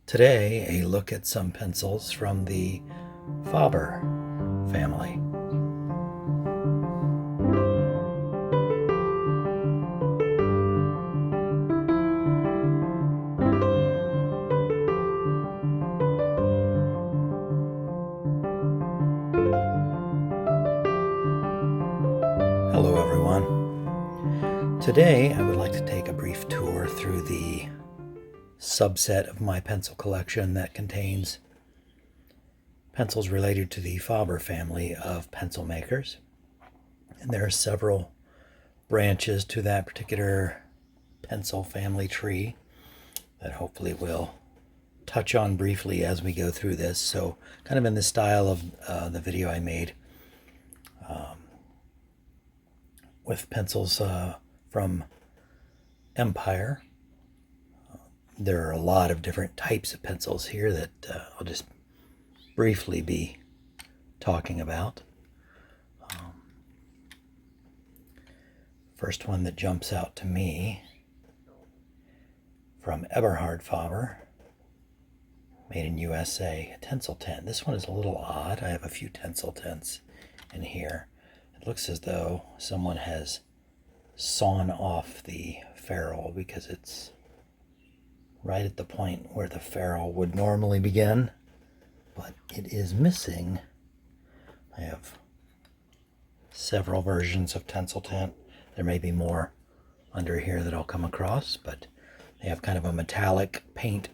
Today, a look at some pencils from the Faber family. Hello everyone. Today I would like to take a brief tour through the subset of my pencil collection that contains pencils related to the Faber family of pencil makers. And there are several branches to that particular pencil family tree that hopefully we'll touch on briefly as we go through this. So kind of in the style of the video I made with pencils from Empire. There are a lot of different types of pencils here that I'll just briefly be talking about. First one that jumps out to me from Eberhard Faber, made in USA, a Tencel tent. This one is a little odd. I have a few Tencel tents in here. It looks as though someone has sawn off the ferrule because it's right at the point where the ferrule would normally begin, but it is missing. I have several versions of Tencel tent. There may be more under here that I'll come across, but they have kind of a metallic paint.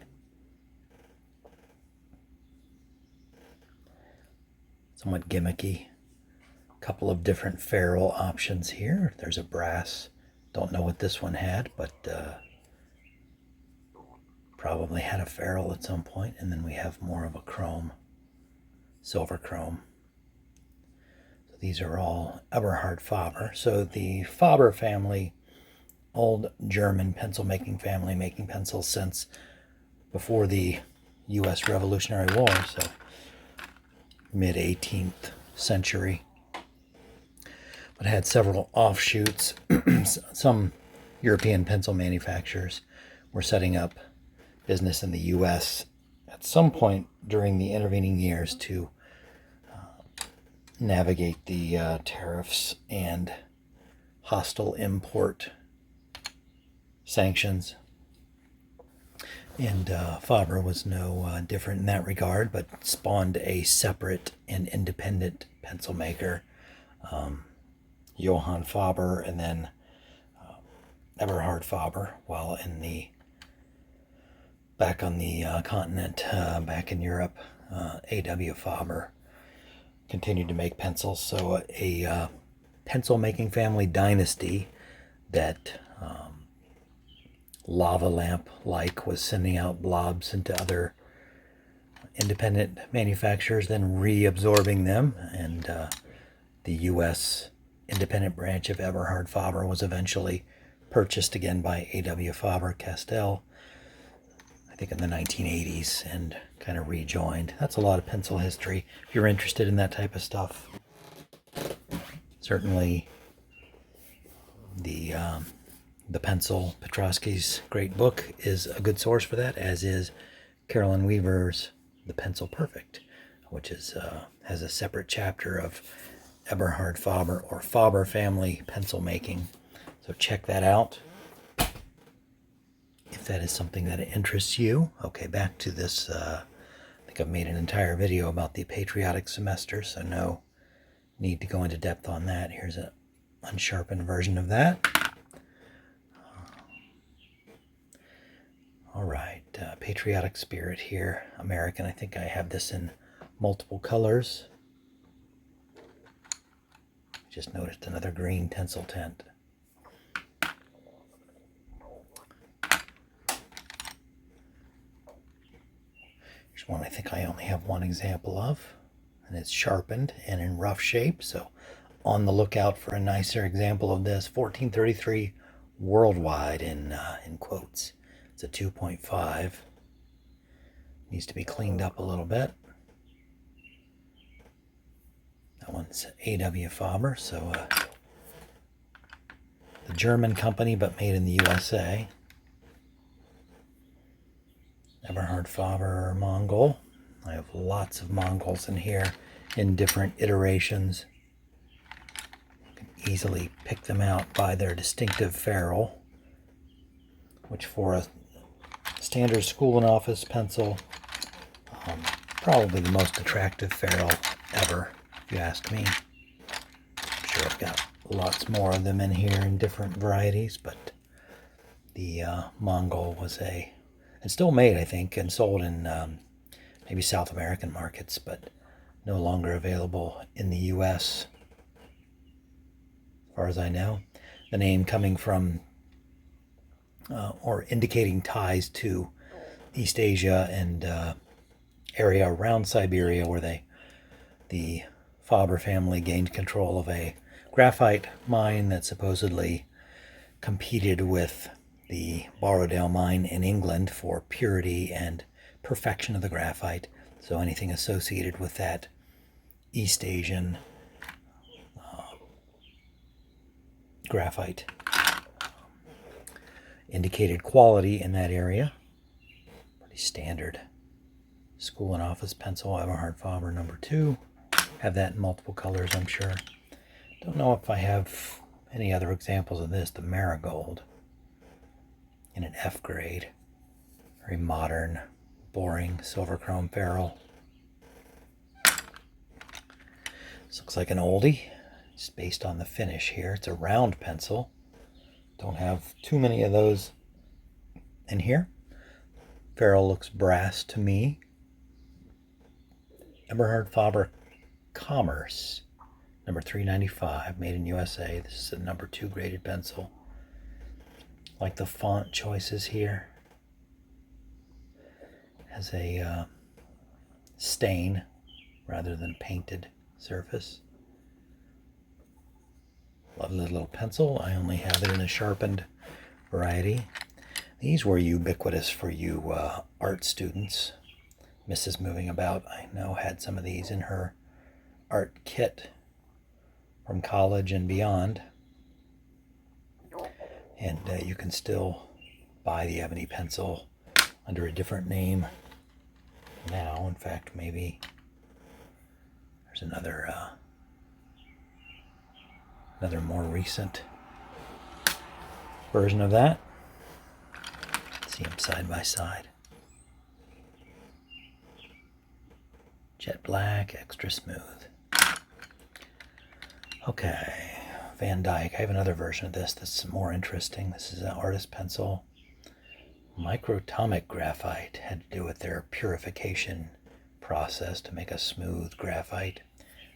Somewhat gimmicky. Couple of different ferrule options here. There's a brass. Don't know what this one had, but probably had a ferrule at some point. And then we have more of a chrome, silver chrome. So these are all Eberhard Faber. So the Faber family, old German pencil making family, making pencils since before the U.S. Revolutionary War, so mid-18th century. But had several offshoots. Some European pencil manufacturers were setting up business in the U.S. at some point during the intervening years to navigate the tariffs and hostile import sanctions. And Faber was no different in that regard, but spawned a separate and independent pencil maker, Johann Faber, and then Eberhard Faber, while back on the continent, back in Europe, A.W. Faber continued to make pencils. So a pencil making family dynasty that lava lamp-like was sending out blobs into other independent manufacturers, then reabsorbing them, and the U.S. independent branch of Eberhard Faber was eventually purchased again by A.W. Faber Castell, I think in the 1980s, and kind of rejoined. That's a lot of pencil history. If you're interested in that type of stuff, certainly the pencil, Petrosky's great book, is a good source for that, as is Carolyn Weaver's The Pencil Perfect, which is has a separate chapter of Eberhard Faber or Faber family pencil making. So check that out if that is something that interests you. Okay, back to this. I think I've made an entire video about the patriotic semester, so no need to go into depth on that. Here's an unsharpened version of that. All right, patriotic spirit here, American. I think I have this in multiple colors. Just noticed another green Tencel tent. Here's one I think I only have one example of, and it's sharpened and in rough shape, so on the lookout for a nicer example of this. 1433 worldwide in quotes. It's a 2.5. Needs to be cleaned up a little bit. That one's A.W. Faber, so the German company, but made in the USA. Eberhard Faber Mongol. I have lots of Mongols in here in different iterations. You can easily pick them out by their distinctive ferrule, which for a standard school and office pencil, probably the most attractive ferrule ever, if you ask me. I'm sure I've got lots more of them in here in different varieties, but the Mongol was it's still made, I think, and sold in maybe South American markets, but no longer available in the U.S., as far as I know. The name coming from or indicating ties to East Asia and area around Siberia, where the Faber family gained control of a graphite mine that supposedly competed with the Borrowdale mine in England for purity and perfection of the graphite. So anything associated with that East Asian graphite indicated quality in that area. Pretty standard school and office pencil, Eberhard Faber number 2. Have that in multiple colors, I'm sure. Don't know if I have any other examples of this. The Marigold in an F grade. Very modern, boring silver chrome ferrule. This looks like an oldie. It's based on the finish here. It's a round pencil. Don't have too many of those in here. Ferrule looks brass to me. Eberhard Faber Commerce, number 395, made in USA. This is a number 2 graded pencil. Like the font choices here. Has a stain rather than painted surface. Lovely little pencil. I only have it in a sharpened variety. These were ubiquitous for you art students. Mrs. Moving About, I know, had some of these in her art kit from college and beyond. And you can still buy the ebony pencil under a different name now. In fact, maybe there's another more recent version of that. See them side by side. Jet black, extra smooth. Okay, Van Dyke. I have another version of this that's more interesting. This is an artist pencil. Microtomic graphite. Had to do with their purification process to make a smooth graphite.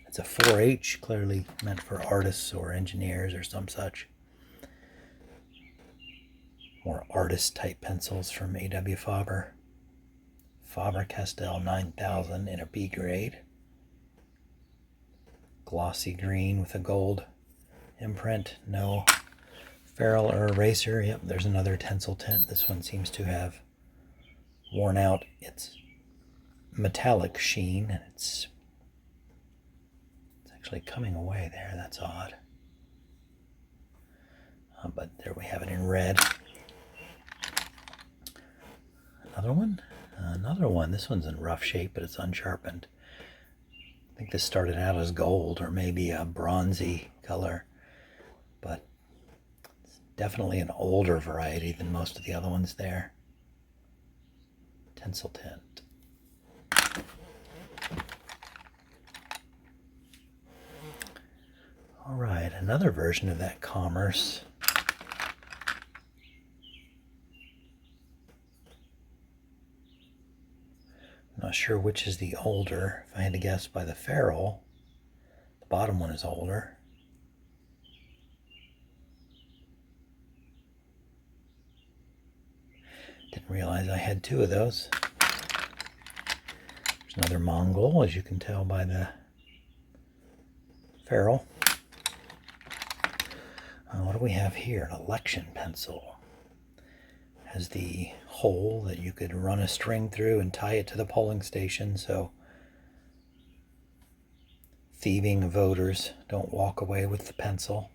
It's a 4H, clearly meant for artists or engineers or some such. More artist type pencils from A.W. Faber. Faber Castell 9000 in a B grade. Glossy green with a gold imprint. No ferrule or eraser. Yep, there's another Tencel tint. This one seems to have worn out its metallic sheen, and it's actually coming away there. That's odd. But there we have it in red. Another one. Another one. This one's in rough shape, but it's unsharpened. I think this started out as gold or maybe a bronzy color, but it's definitely an older variety than most of the other ones there. Tencel tint. All right, another version of that Commerce. I'm not sure which is the older. If I had to guess by the ferrule, the bottom one is older. Didn't realize I had 2 of those. There's another Mongol, as you can tell by the ferrule. What do we have here? An election pencil. Has the hole that you could run a string through and tie it to the polling station so thieving voters don't walk away with the pencil.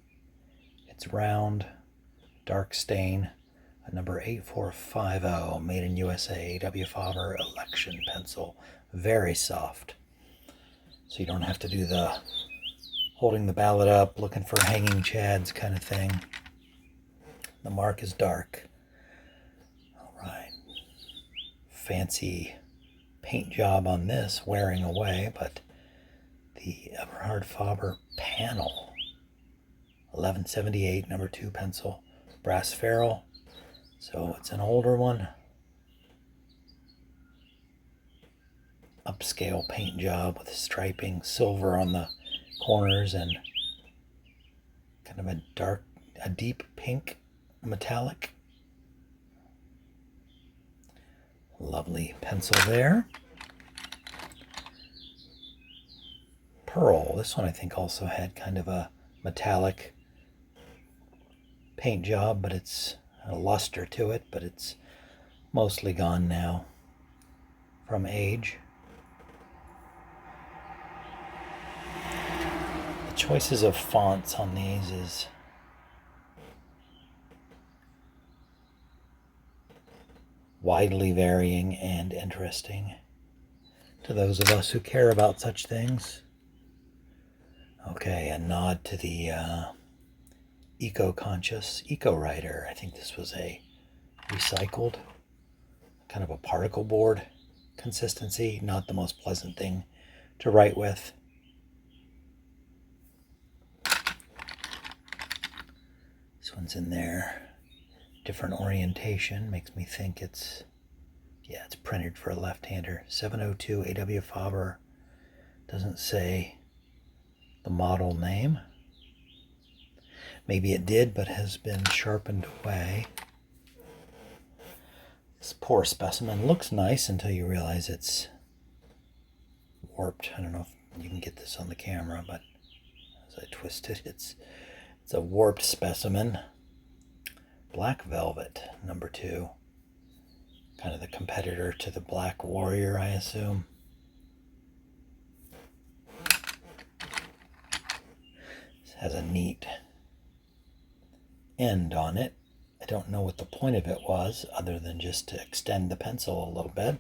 It's round, dark stain, a number 8450, made in USA, A.W. Faber election pencil. Very soft. So you don't have to do the holding the ballot up, looking for hanging chads kind of thing. The mark is dark. All right. Fancy paint job on this, wearing away, but the Eberhard Faber panel, 1178, number 2 pencil, brass ferrule. So it's an older one. Upscale paint job with striping, silver on the corners, and kind of a deep pink metallic. Lovely pencil there. Pearl. This one I think also had kind of a metallic paint job, but it's a luster to it, but it's mostly gone now from age. The choices of fonts on these is widely varying and interesting to those of us who care about such things. Okay, a nod to the eco-conscious eco-writer. I think this was a recycled, kind of a particle board consistency, not the most pleasant thing to write with. This one's in there. Different orientation, makes me think it's printed for a left-hander. 702 A.W. Faber. Doesn't say the model name. Maybe it did, but has been sharpened away. This poor specimen looks nice until you realize it's warped. I don't know if you can get this on the camera, but as I twist it, it's a warped specimen. Black velvet, number 2. Kind of the competitor to the Black Warrior, I assume. This has a neat end on it. I don't know what the point of it was, other than just to extend the pencil a little bit.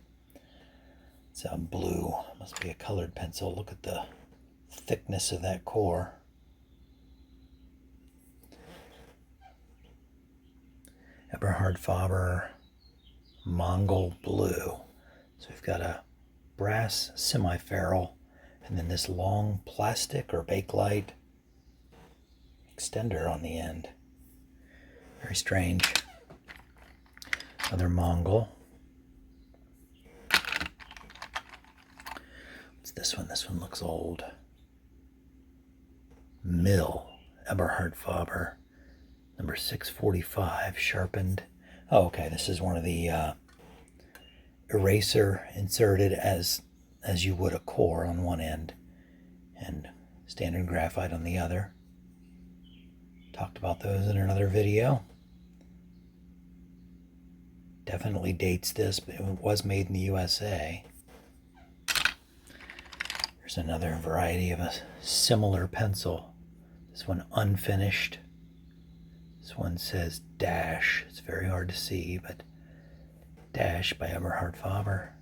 It's a blue, must be a colored pencil. Look at the thickness of that core. Eberhard Faber Mongol Blue. So we've got a brass semi-ferrule and then this long plastic or bakelite extender on the end. Very strange. Another Mongol. What's this one? This one looks old. Mill, Eberhard Faber, number 645, sharpened. Oh, okay, this is one of the eraser inserted as you would a core on one end and standard graphite on the other. Talked about those in another video. Definitely dates this, but it was made in the USA. There's another variety of a similar pencil. This one unfinished. This one says Dash. It's very hard to see, but Dash by Eberhard Faber.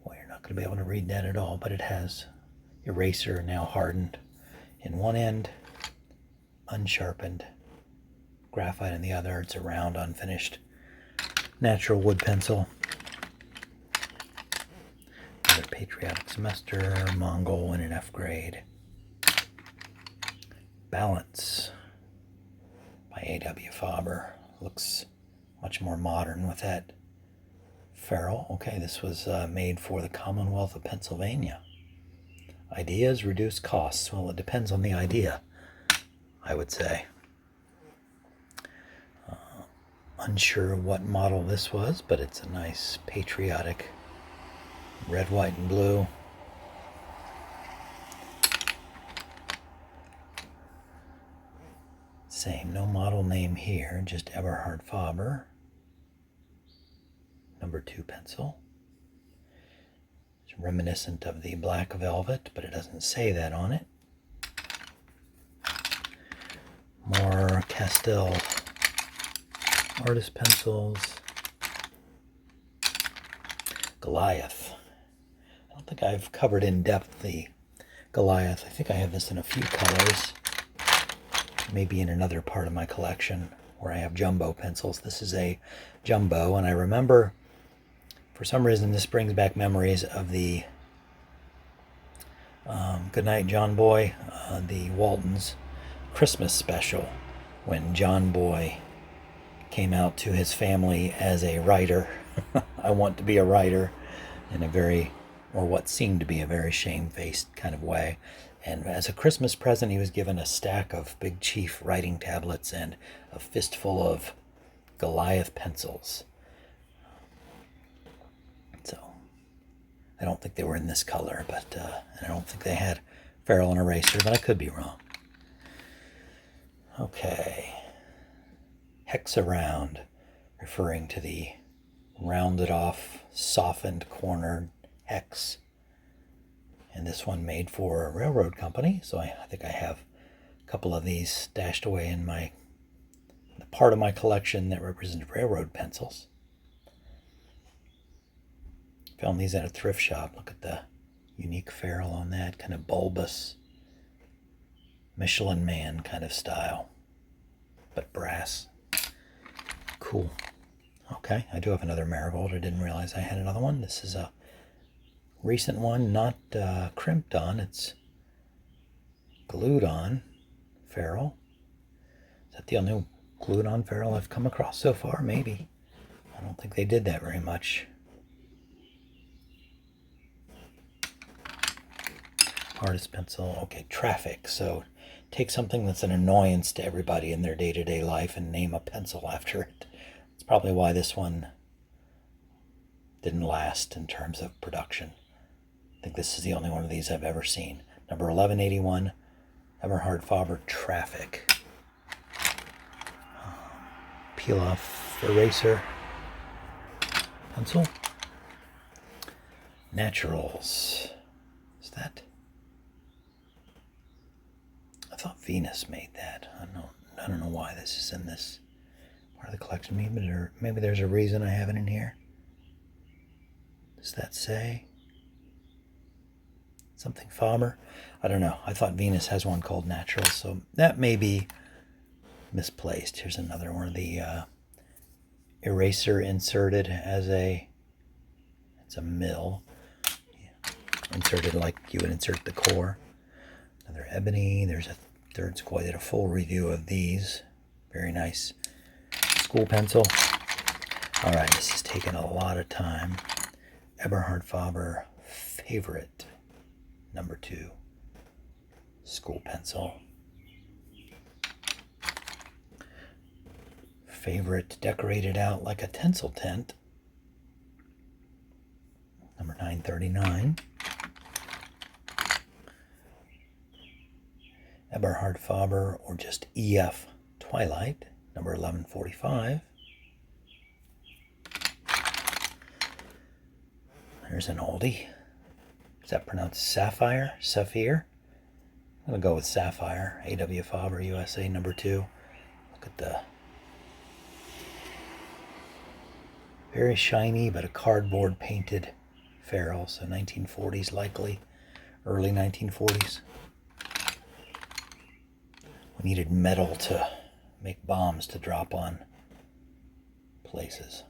Boy, you're not going to be able to read that at all, but it has eraser now hardened in one end, unsharpened graphite in the other. It's a round, unfinished natural wood pencil. Another patriotic semester, Mongol in an F grade. Balance by A.W. Faber. Looks much more modern with that ferrule. Okay, this was made for the Commonwealth of Pennsylvania. Ideas reduce costs. Well, it depends on the idea, I would say. Unsure what model this was, but it's a nice patriotic red, white, and blue. Same, no model name here, just Eberhard Faber. Number 2 pencil. It's reminiscent of the black velvet, but it doesn't say that on it. More Castell artist pencils. Goliath. I don't think I've covered in depth the Goliath. I think I have this in a few colors. Maybe in another part of my collection where I have jumbo pencils. This is a jumbo, and I remember, for some reason, this brings back memories of the Goodnight John Boy, the Waltons Christmas special, when John Boy came out to his family as a writer. I want to be a writer, in a very, or what seemed to be a very shamefaced kind of way. And as a Christmas present, he was given a stack of Big Chief writing tablets and a fistful of Goliath pencils. So I don't think they were in this color, but and I don't think they had ferrule and eraser, but I could be wrong. Okay. Hexaround, referring to the rounded off, softened, cornered hex. And this one made for a railroad company, so I think I have a couple of these stashed away in the part of my collection that represents railroad pencils. Found these at a thrift shop. Look at the unique ferrule on that, kind of bulbous Michelin Man kind of style, but brass. Cool. Okay, I do have another Marigold. I didn't realize I had another one. This is a recent one, not crimped on. It's glued on ferrule. Is that the only glued on ferrule I've come across so far? Maybe. I don't think they did that very much. Artist pencil. Okay, traffic. So take something that's an annoyance to everybody in their day-to-day life and name a pencil after it. It's probably why this one didn't last in terms of production. I think this is the only one of these I've ever seen. Number 1181, Eberhard Faber, Traffic. Peel off eraser pencil. Naturals. Is that? I thought Venus made that. I don't know why this is in this part of the collection. Maybe there's a reason I have it in here. Does that say something Faber? I don't know. I thought Venus has one called Naturals, so that may be misplaced. Here's another one of the eraser inserted as it's a mill. Yeah. Inserted like you would insert the core. Another ebony. There's a third squad. Did a full review of these. Very nice school pencil. All right, this has taken a lot of time. Eberhard Faber, Favorite, number 2, school pencil. Favorite, decorated out like a tinsel tent, number 939. Eberhard Faber, or just EF Twilight, number 1145. There's an oldie. Is that pronounced Sapphire? Sapphire? I'm going to go with Sapphire. A.W. Faber, USA, number 2. Look at the very shiny, but a cardboard painted ferrule. So 1940s likely. Early 1940s. We needed metal to make bombs to drop on places.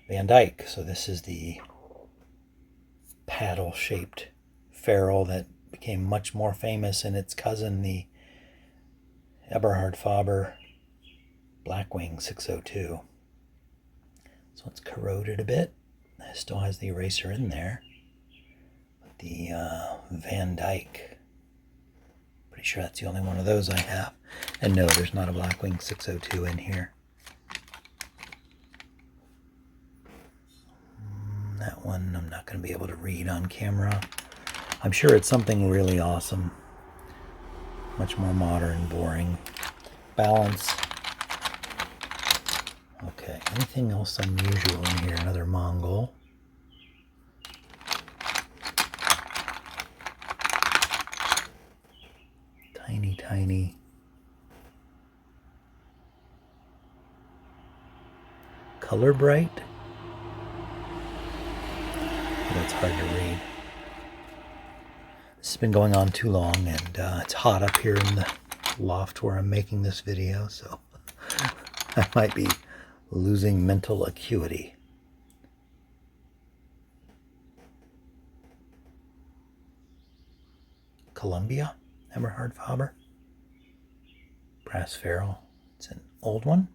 Van Dyke. So this is the paddle-shaped ferrule that became much more famous in its cousin, the Eberhard Faber Blackwing 602. So it's corroded a bit. It still has the eraser in there. But the Van Dyke, pretty sure that's the only one of those I have. And no, there's not a Blackwing 602 in here. That one I'm not going to be able to read on camera. I'm sure it's something really awesome. Much more modern, boring. Balance. Okay, anything else unusual in here? Another Mongol. Tiny, tiny Color Bright. That's hard to read. This has been going on too long, and it's hot up here in the loft where I'm making this video, so I might be losing mental acuity. Columbia, Eberhard Faber. Brass ferrule. It's an old one.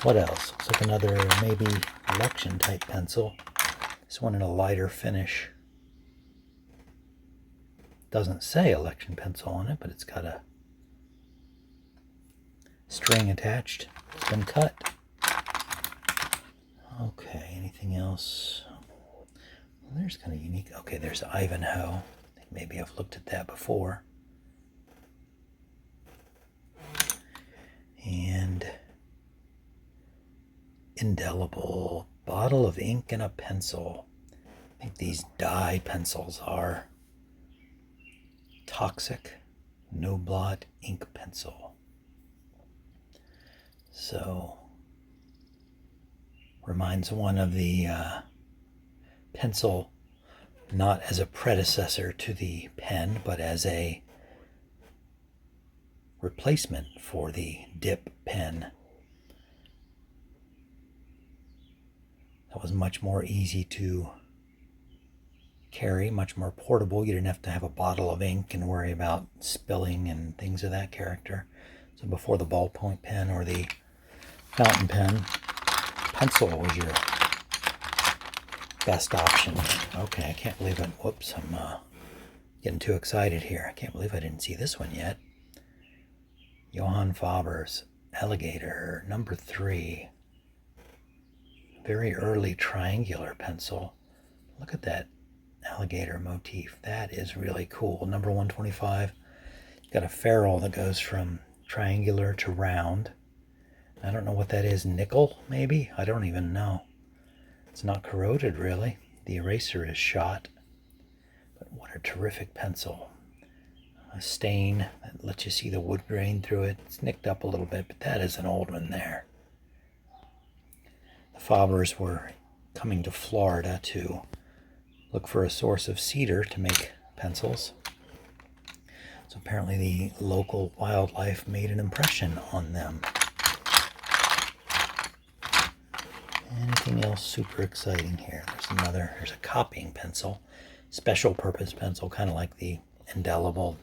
What else? Looks like another maybe election type pencil. This one in a lighter finish. Doesn't say election pencil on it, but it's got a string attached. It's been cut. Okay, anything else? Well, there's kind of unique. Okay, there's Ivanhoe. I think maybe I've looked at that before. And indelible bottle of ink and a pencil. I think these dye pencils are toxic no blot ink pencil. So reminds one of the pencil, not as a predecessor to the pen, but as a replacement for the dip pen. That was much more easy to carry, much more portable. You didn't have to have a bottle of ink and worry about spilling and things of that character. So before the ballpoint pen or the fountain pen, pencil was your best option. Okay, I can't believe it. Whoops, I'm getting too excited here. I can't believe I didn't see this one yet. Johann Faber's Alligator, number 3. Very early triangular pencil. Look at that alligator motif. That is really cool. Number 125. Got a ferrule that goes from triangular to round. I don't know what that is. Nickel, maybe? I don't even know. It's not corroded, really. The eraser is shot. But what a terrific pencil. A stain that lets you see the wood grain through it. It's nicked up a little bit, but that is an old one there. The Fabers were coming to Florida to look for a source of cedar to make pencils. So apparently the local wildlife made an impression on them. Anything else super exciting here? There's a copying pencil, special purpose pencil, kind of like the indelible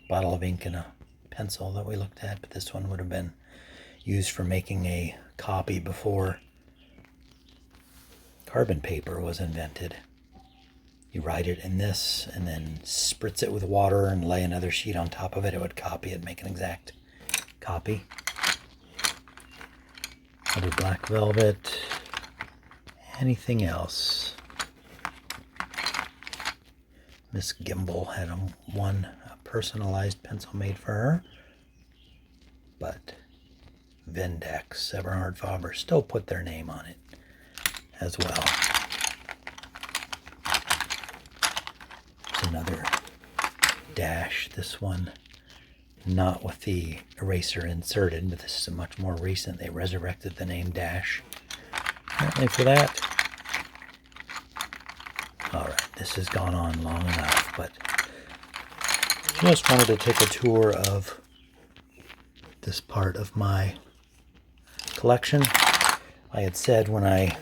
bottle of ink and a pencil that we looked at, but this one would have been used for making a copy before carbon paper was invented. You write it in this and then spritz it with water and lay another sheet on top of it. It would copy it, make an exact copy. Other black velvet. Anything else? Miss Gimble had a personalized pencil made for her. But Vindex, Eberhard Faber still put their name on it as well. There's another dash. This one not with the eraser inserted, but this is a much more recent. They resurrected the name Dash apparently for that. Alright, this has gone on long enough, but just wanted to take a tour of this part of my collection. I had said when I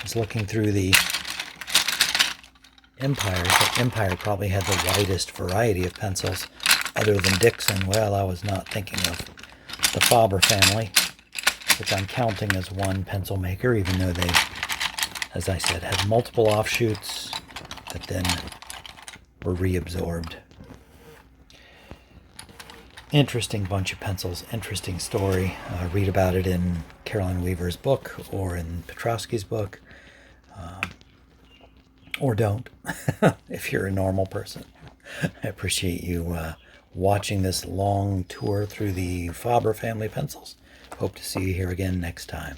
was looking through the Empire that Empire probably had the widest variety of pencils other than Dixon. Well, I was not thinking of the Faber family, which I'm counting as one pencil maker, even though they, as I said, had multiple offshoots that then were reabsorbed. Interesting bunch of pencils, interesting story. Read about it in Carolyn Weaver's book or in Petrosky's book. Or don't, if you're a normal person. I appreciate you watching this long tour through the Faber family pencils. Hope to see you here again next time.